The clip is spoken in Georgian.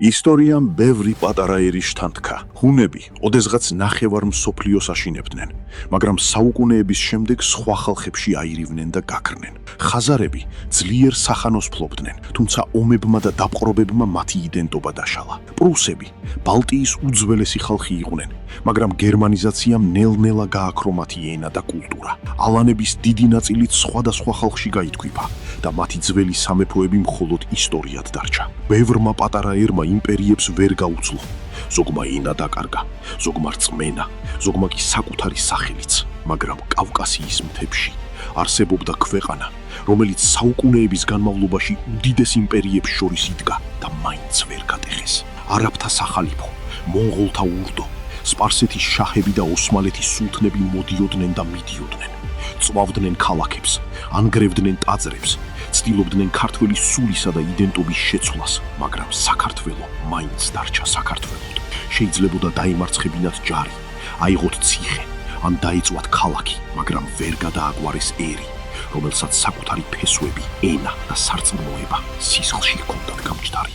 ისტორიამ ბევრი პატარა ერის შთანთქა. ჰუნები ოდესღაც ნახევარ მსოფლიოს აშინებდნენ, მაგრამ საუკუნეების შემდეგ სხვა ხალხებში აირივნენ და გაქრნენ. ხაზარები ძლიერ სახანოს ფლობდნენ, თუმცა ომებმა და დაპყრობებმა მათი იდენტობა დაშალა. პრუსები ბალტიის უძველესი ხალხი იყვნენ, მაგრამ გერმანიზაციამ ნელ-ნელა გააქრო მათი ენა და კულტურა. ალანების დიდი ნაწილიც სხვადასხვა ხალხში გაითქვიფა და მათი ძველი სამეფოები მხოლოდ ისტორიად დარჩა. ბევრმა პატარა ერმა იმპერიებს ვერ გაუძლო. ზოგმა ენა დაკარგა, ზოგმა რწმენა, ზოგმა კი საკუთარი სახელიც, მაგრამ კავკასიის მთებში არსებობდა ქვეყანა, რომელიც საუკუნეების განმავლობაში უდიდეს იმპერიებს შორის იდგა და მაინც ვერ გატეხეს. არაბთა სახალიფო, მონღოლთა ურდო, სპარსეთის შაჰები და ოსმალეთის სულთნები მოდიოდნენ და მიდიოდნენ. წვავდნენ ქალაქებს, ანგრევდნენ ტაძრებს, ცდილობდნენ ქართველის სულისა და იდენტობის შეცვლას, მაგრამ საქართველო მაინც დარჩა საქართველოდ. შეიძლებოდა დაიმარცხებინათ ჯარი, აიღოთ ციხე, ან დაეწვათ ქალაქი, მაგრამ ვერ გადააგვარეს ერი, რომელსაც საკუთარი ფესვები, ენა და სარწმუნოება სისხლში ჰქონდათ გამჯდარი.